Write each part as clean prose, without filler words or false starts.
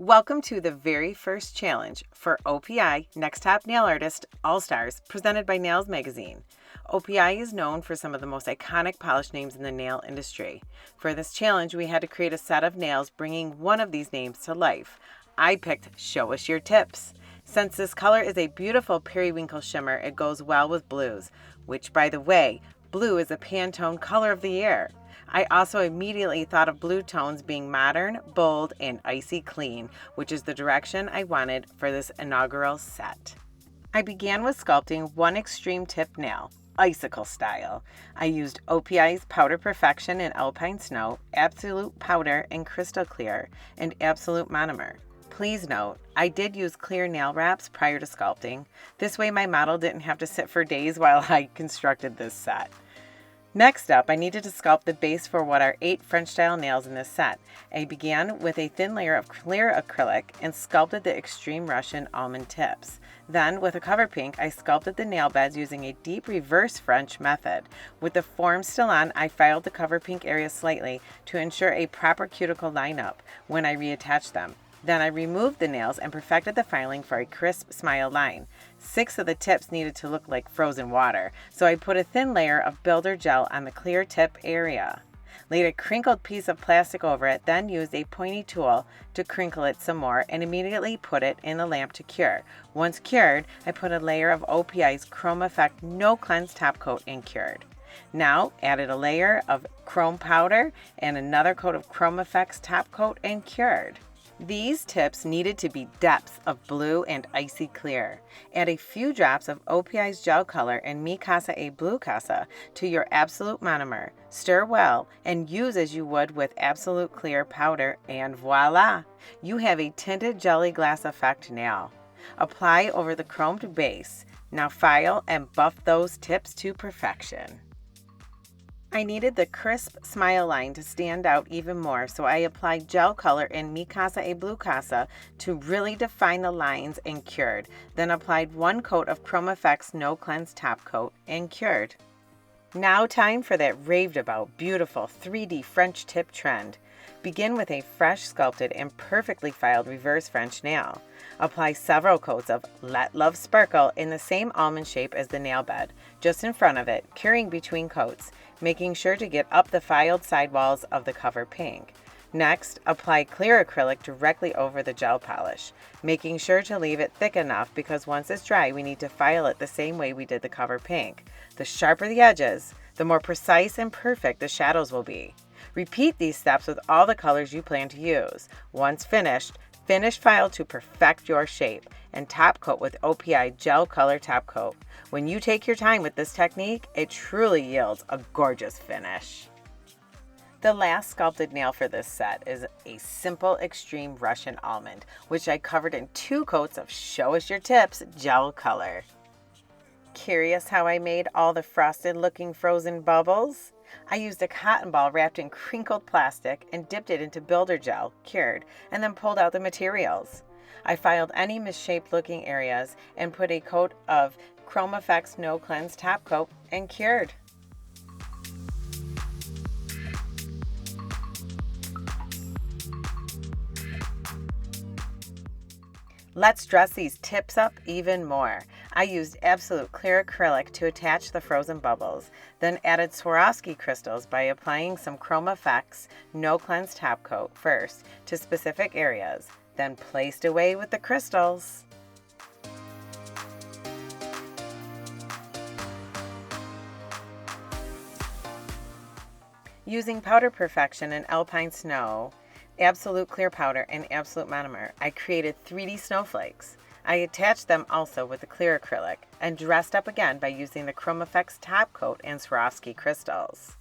Welcome to the very first challenge for OPI Next Top Nail Artist All-Stars presented by Nails Magazine. OPI is known for some of the most iconic polish names in the nail industry. For this challenge, we had to create a set of nails bringing one of these names to life. I picked Show Us Your Tips. Since this color is a beautiful periwinkle shimmer, it goes well with blues, which, by the way, blue is a Pantone color of the year. I also immediately thought of blue tones being modern, bold, and icy clean, which is the direction I wanted for this inaugural set. I began with sculpting one extreme tip nail, icicle style. I used OPI's Powder Perfection in Alpine Snow, Absolute Powder in Crystal Clear, and Absolute Monomer. Please note, I did use clear nail wraps prior to sculpting. This way my model didn't have to sit for days while I constructed this set. Next up, I needed to sculpt the base for what are 8 French style nails in this set. I began with a thin layer of clear acrylic and sculpted the extreme Russian almond tips. Then, with a cover pink, I sculpted the nail beds using a deep reverse French method. With the form still on, I filed the cover pink area slightly to ensure a proper cuticle lineup when I reattached them. Then I removed the nails and perfected the filing for a crisp smile line. 6 of the tips needed to look like frozen water, so I put a thin layer of builder gel on the clear tip area. Laid a crinkled piece of plastic over it, then used a pointy tool to crinkle it some more and immediately put it in the lamp to cure. Once cured, I put a layer of OPI's Chrome Effect No Cleanse top coat and cured. Now added a layer of chrome powder and another coat of Chrome Effects top coat and cured. These tips needed to be depths of blue and icy clear. Add a few drops of OPI's gel color and Mi Casa e Blue Casa to your Absolute Monomer. Stir well and use as you would with Absolute Clear powder, and voila! You have a tinted jelly glass effect nail. Apply over the chromed base. Now file and buff those tips to perfection. I needed the crisp smile line to stand out even more, so I applied gel color in Mi Casa e Blue Casa to really define the lines and cured. Then applied 1 coat of Chrome Effects No Cleanse top coat and cured. Now time for that raved about beautiful 3D French tip trend. Begin with a fresh sculpted and perfectly filed reverse French nail. Apply several coats of Let Love Sparkle in the same almond shape as the nail bed, just in front of it, curing between coats, making sure to get up the filed sidewalls of the cover pink. Next, apply clear acrylic directly over the gel polish, making sure to leave it thick enough because once it's dry, we need to file it the same way we did the cover pink. The sharper the edges, the more precise and perfect the shadows will be. Repeat these steps with all the colors you plan to use. Once finished, finish file to perfect your shape and top coat with OPI gel color top coat. When you take your time with this technique, it truly yields a gorgeous finish. The last sculpted nail for this set is a simple extreme Russian almond, which I covered in 2 coats of Show Us Your Tips gel color. Curious how I made all the frosted looking frozen bubbles? I used a cotton ball wrapped in crinkled plastic and dipped it into builder gel, cured, and then pulled out the materials. I filed any misshaped looking areas and put a coat of Chrome Effects No Cleanse top coat and cured. Let's dress these tips up even more. I used Absolute Clear acrylic to attach the frozen bubbles, then added Swarovski crystals by applying some Chrome Effects No Cleanse top coat first to specific areas, then placed away with the crystals. Using Powder Perfection in Alpine Snow, Absolute Clear Powder, and Absolute Monomer, I created 3D snowflakes. I attached them also with the clear acrylic and dressed up again by using the Chrome Effects top coat and Swarovski crystals.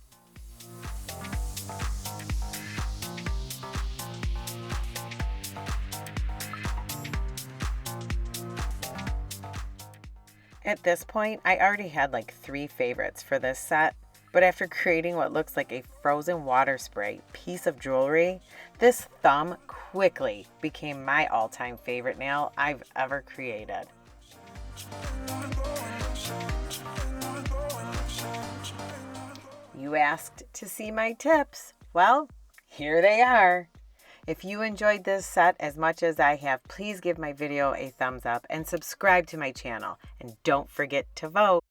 At this point, I already had like 3 favorites for this set. But after creating what looks like a frozen water spray piece of jewelry, this thumb quickly became my all-time favorite nail I've ever created. You asked to see my tips. Well, here they are. If you enjoyed this set as much as I have, please give my video a thumbs up and subscribe to my channel. And don't forget to vote.